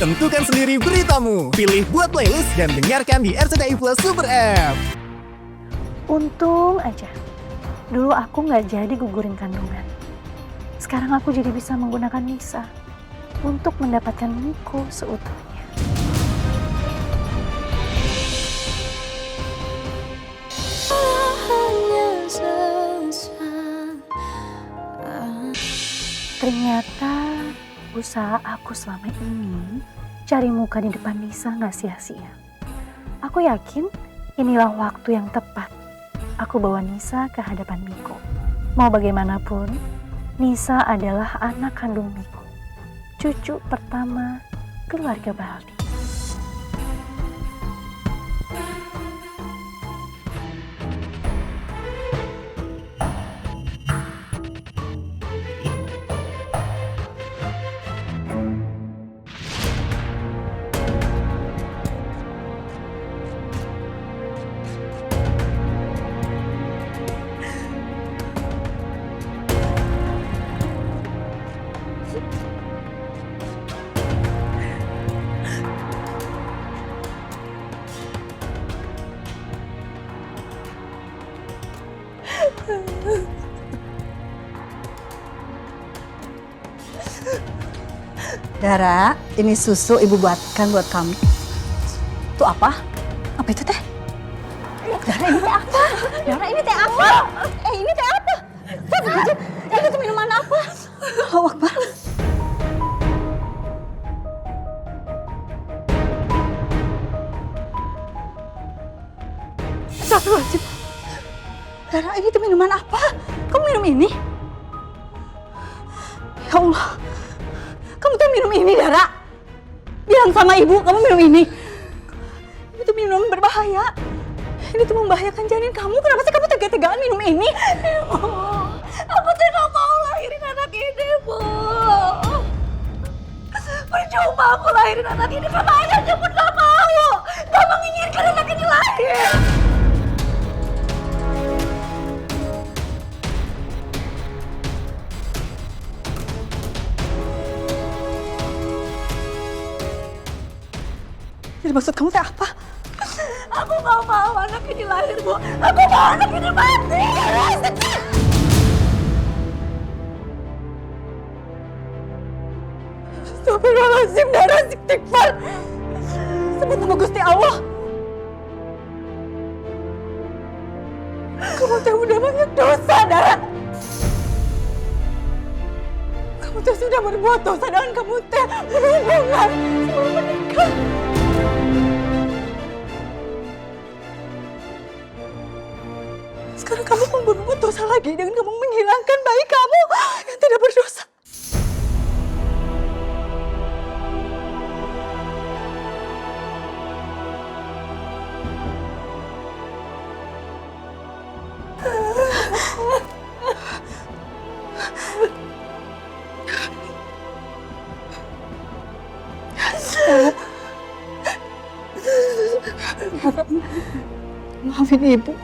Tentukan sendiri beritamu. Pilih buat playlist dan dengarkan di RCTI Plus Super App. Untung aja, dulu aku nggak jadi gugurin kandungan. Sekarang aku jadi bisa menggunakan Nisa untuk mendapatkan Niko seutuhnya. Ternyata usaha aku selama ini cari muka di depan Nisa nggak sia-sia. Aku yakin inilah waktu yang tepat. Aku bawa Nisa ke hadapan Miko. Mau bagaimanapun, Nisa adalah anak kandung Miko, cucu pertama keluarga Baldi. Dara, ini susu ibu buatkan buat kamu. Itu apa? Apa itu teh? Dara, ini teh apa? Dara, ini teh apa? Ini teh apa? Ini tuh minuman apa? Allahu Akbar. Astagfirullahaladzim. Dara, ini tuh minuman apa? Kamu minum ini? Ya Allah. Kamu tuh minum ini, Dara. Bilang sama ibu, kamu minum ini. Itu minuman berbahaya. Ini tuh membahayakan janin kamu. Kenapa sih kamu tega-tegaan minum ini? Ibu, aku tuh gak mau lahirin anak ini, Bu. Percuma aku lahirin anak ini karena ayahnya pun gak mau. Gak menginginkan anak ini lahir. Jadi maksud kamu teh apa? Aku gak mau anak ini lahir, Bu. Aku mau anak ini mati. Astagfirullahaladzim, Dara, istighfar. Sebut nama Gusti Allah. Kamu teh udah banyak dosa, Dara. Kamu teh sudah berbuat dosa dengan kamu teh berhubungan sebelum menikah. Sekarang kamu pun berbuat dosa lagi dengan kamu menghilangkan bayi kamu yang tidak berdosa. Maafin ibu.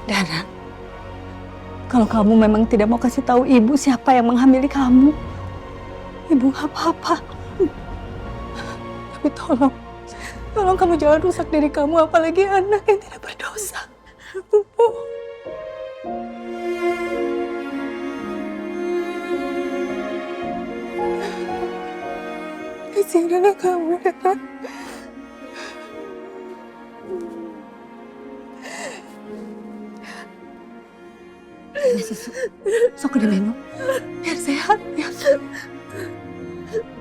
Dara, kalau kamu memang tidak mau kasih tahu ibu siapa yang menghamili kamu, ibu nggak apa-apa. Tapi tolong kamu jangan rusak diri kamu, apalagi anak yang tidak berdosa. Kasihan kamu, Dara. Ini susu, sok udah minum, biar sehat ya.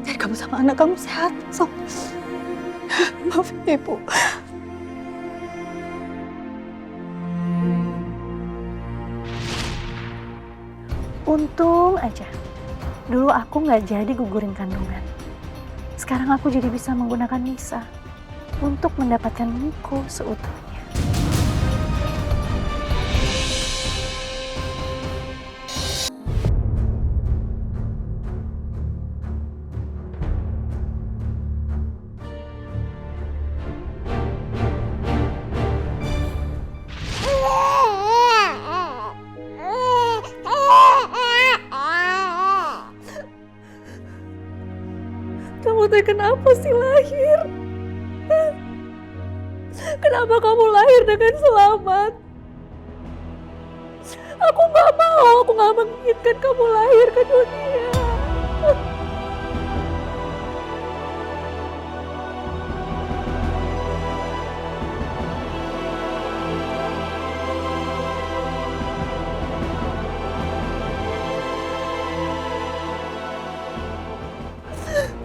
Biar kamu sama anak kamu sehat, sok. Maafin ibu. Untung aja, dulu aku nggak jadi gugurin kandungan. Sekarang aku jadi bisa menggunakan Nisa untuk mendapatkan Niko seutuhnya. Kamu teh kenapa sih lahir? Kenapa kamu lahir dengan selamat? Aku gak mau, aku gak menginginkan kamu lahir ke dunia.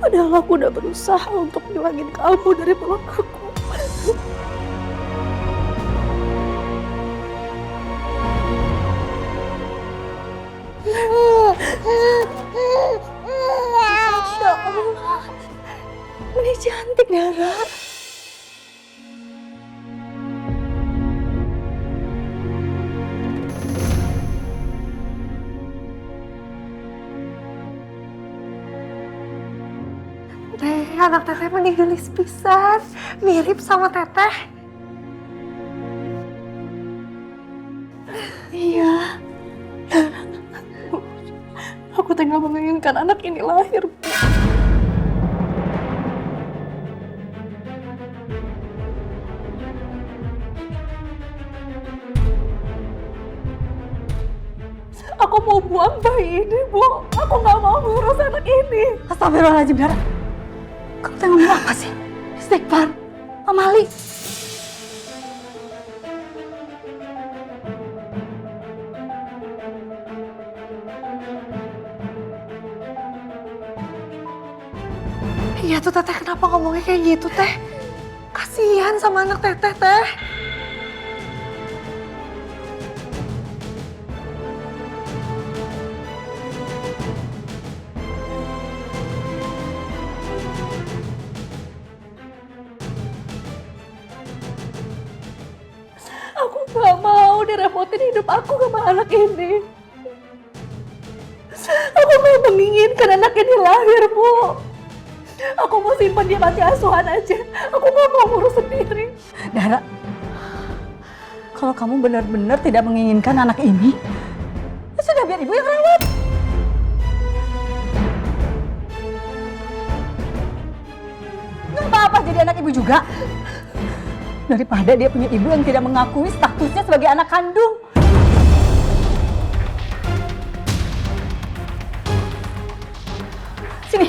Padahal aku udah berusaha untuk ngilangin kamu dari peluk aku. Masya Allah, ini cantik Dara. Anak teteh meninggalis pisan, mirip sama teteh. Iya. Aku tinggal menginginkan anak ini lahir. Aku mau buang bayi ini, Bu. Aku nggak mau ngurus anak ini. Astagfirullahaladzim, Dara. Kamu teh ngomong apa sih? Istighfar. Amali. Iya tuh teteh, kenapa ngomongnya kayak gitu teh? Kasihan sama anak teteh teh. Aku nggak mau direpotin hidup aku sama anak ini. Aku mau menginginkan anak ini lahir, Bu. Aku mau simpan dia panti asuhan aja. Aku nggak mau ngurus sendiri. Dara, kalau kamu benar-benar tidak menginginkan anak ini, ya sudah biar ibu yang rawat. Nggak apa-apa jadi anak ibu juga. Daripada dia punya ibu yang tidak mengakui statusnya sebagai anak kandung. Sini.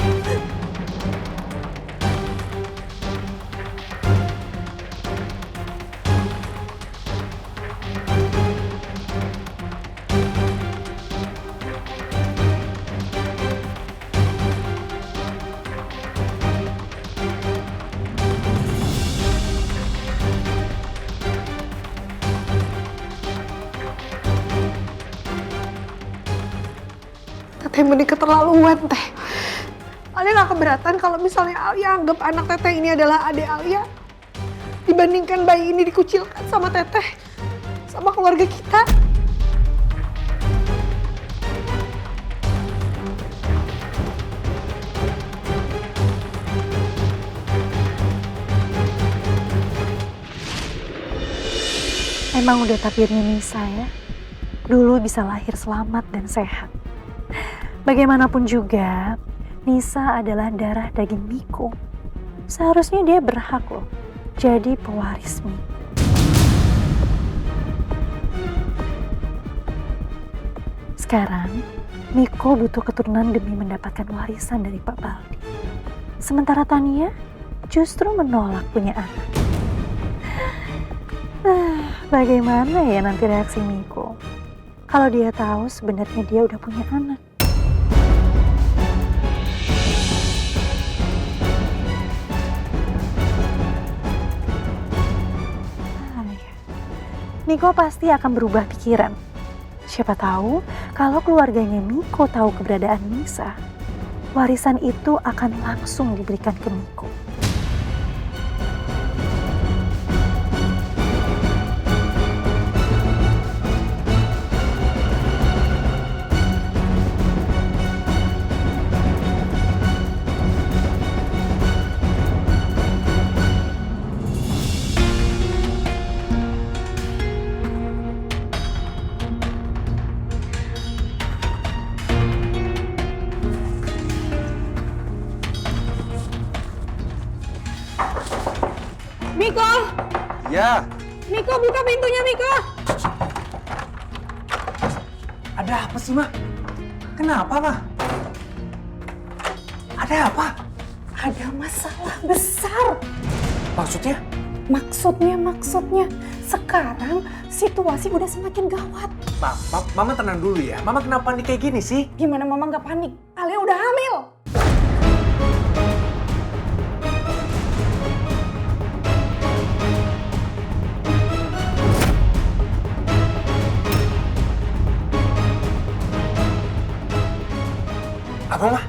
Teteh mending keterlaluan teh. Alia gak keberatan kalau misalnya Alia anggap anak teteh ini adalah adik Alia, dibandingkan bayi ini dikucilkan sama teteh, sama keluarga kita. Emang udah takdirnya Nisa ya, dulu bisa lahir selamat dan sehat. Bagaimanapun juga, Nisa adalah darah daging Miko. Seharusnya dia berhak loh jadi pewaris Miko. Sekarang, Miko butuh keturunan demi mendapatkan warisan dari Pak Baldi. Sementara Tania justru menolak punya anak. Bagaimana ya nanti reaksi Miko kalau dia tahu sebenarnya dia udah punya anak? Miko pasti akan berubah pikiran. Siapa tahu kalau keluarganya Miko tahu keberadaan Nisa, warisan itu akan langsung diberikan ke Miko. Miko! Ya, Miko, buka pintunya, Miko! ada apa sih, Ma? Kenapa, Ma? Ada apa? Ada masalah besar. Maksudnya? Maksudnya, sekarang situasi udah semakin gawat. Mama tenang dulu ya. Mama kenapa panik kayak gini sih? Gimana Mama nggak panik? Alia udah hamil. Apa, Ma?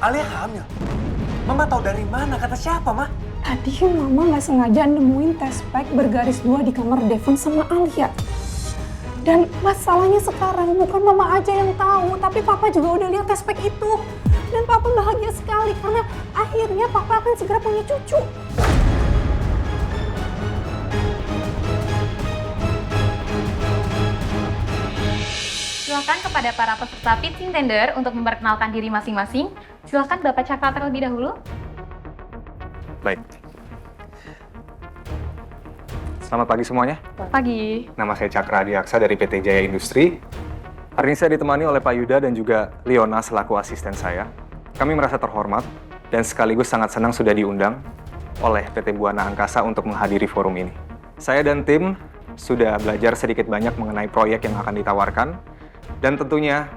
Alia hamil? Mama tahu dari mana? Kata siapa, Ma? Tadi Mama nggak sengaja nemuin test pack bergaris 2 di kamar Devon sama Alia. Dan masalahnya sekarang bukan Mama aja yang tahu, tapi Papa juga udah lihat test pack itu. Dan Papa bahagia sekali karena akhirnya Papa akan segera punya cucu. Silakan kepada para peserta pitching tender untuk memperkenalkan diri masing-masing. Silakan Bapak Cakra terlebih dahulu. Baik. Selamat pagi semuanya. Pagi. Nama saya Cakra Adiaksa dari PT Jaya Industri. Hari ini saya ditemani oleh Pak Yuda dan juga Leona selaku asisten saya. Kami merasa terhormat dan sekaligus sangat senang sudah diundang oleh PT Buana Angkasa untuk menghadiri forum ini. Saya dan tim sudah belajar sedikit banyak mengenai proyek yang akan ditawarkan dan tentunya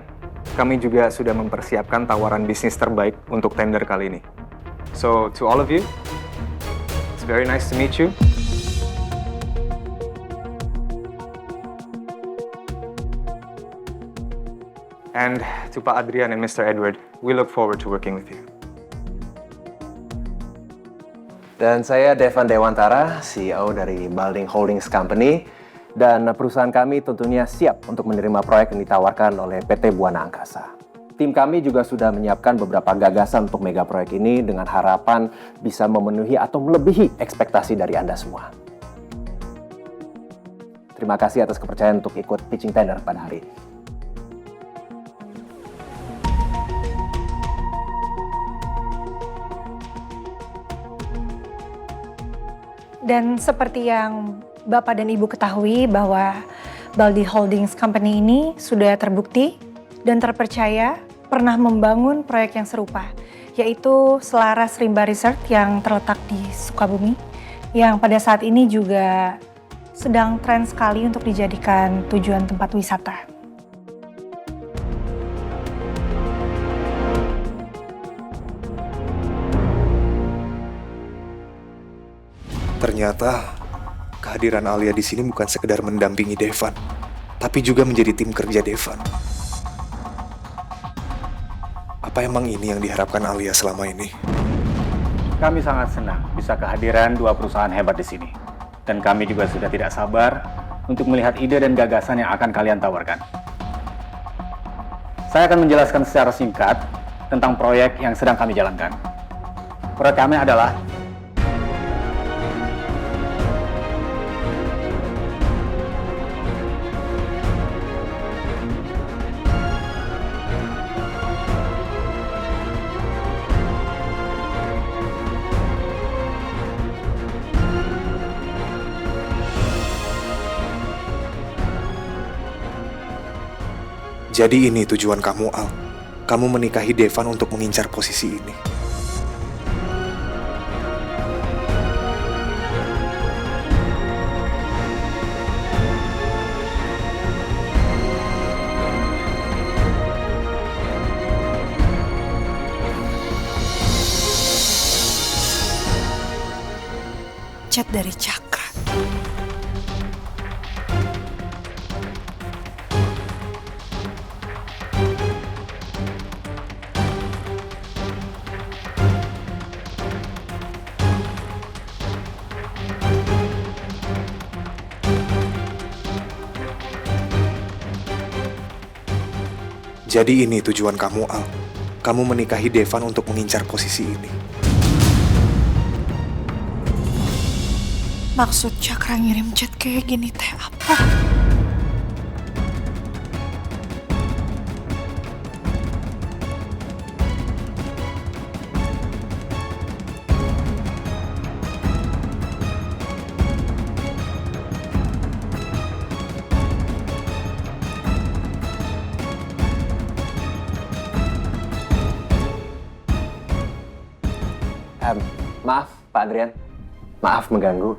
kami juga sudah mempersiapkan tawaran bisnis terbaik untuk tender kali ini. So, to all of you, it's very nice to meet you. And to Pak Adrian and Mr. Edward, we look forward to working with you. Dan saya Devan Dewantara, CEO dari Balding Holdings Company. Dan perusahaan kami tentunya siap untuk menerima proyek yang ditawarkan oleh PT Buana Angkasa. Tim kami juga sudah menyiapkan beberapa gagasan untuk mega proyek ini dengan harapan bisa memenuhi atau melebihi ekspektasi dari Anda semua. Terima kasih atas kepercayaan untuk ikut pitching tender pada hari ini. Dan seperti yang Bapak dan Ibu ketahui bahwa Baldi Holdings Company ini sudah terbukti dan terpercaya pernah membangun proyek yang serupa, yaitu Selaras Rimba Resort yang terletak di Sukabumi, yang pada saat ini juga sedang tren sekali untuk dijadikan tujuan tempat wisata. Ternyata kehadiran Alia di sini bukan sekedar mendampingi Devan, tapi juga menjadi tim kerja Devan. Apa emang ini yang diharapkan Alia selama ini? Kami sangat senang bisa kehadiran dua perusahaan hebat di sini. Dan kami juga sudah tidak sabar untuk melihat ide dan gagasan yang akan kalian tawarkan. Saya akan menjelaskan secara singkat tentang proyek yang sedang kami jalankan. Proyek kami adalah Jadi ini tujuan kamu, Al. Kamu menikahi Devan untuk mengincar posisi ini. Chat dari Cakra. Jadi ini tujuan kamu, Al. Kamu menikahi Devan untuk mengincar posisi ini. Maksud Cakra ngirim chat kayak gini teh apa? Maaf, Pak Adrian. Maaf mengganggu.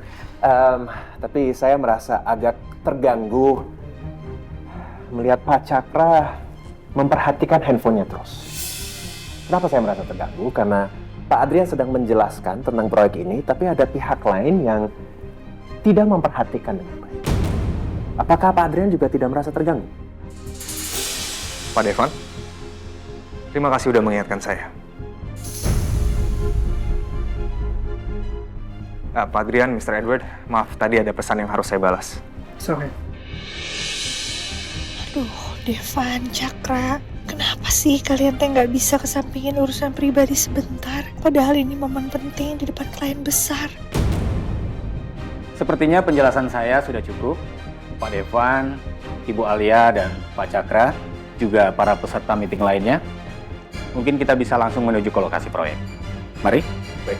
Tapi saya merasa agak terganggu melihat Pak Cakra memperhatikan handphonenya terus. Kenapa saya merasa terganggu? Karena Pak Adrian sedang menjelaskan tentang proyek ini, tapi ada pihak lain yang tidak memperhatikan dengan baik. Apakah Pak Adrian juga tidak merasa terganggu? Pak Devan, terima kasih sudah mengingatkan saya. Pak Adrian, Mr. Edward, maaf tadi ada pesan yang harus saya balas. Sorry. Aduh, Devan, Cakra, kenapa sih kalian teh nggak bisa kesampingin urusan pribadi sebentar? Padahal ini momen penting di depan klien besar. Sepertinya penjelasan saya sudah cukup. Pak Devan, Ibu Alia, dan Pak Cakra, juga para peserta meeting lainnya. Mungkin kita bisa langsung menuju ke lokasi proyek. Mari. Baik.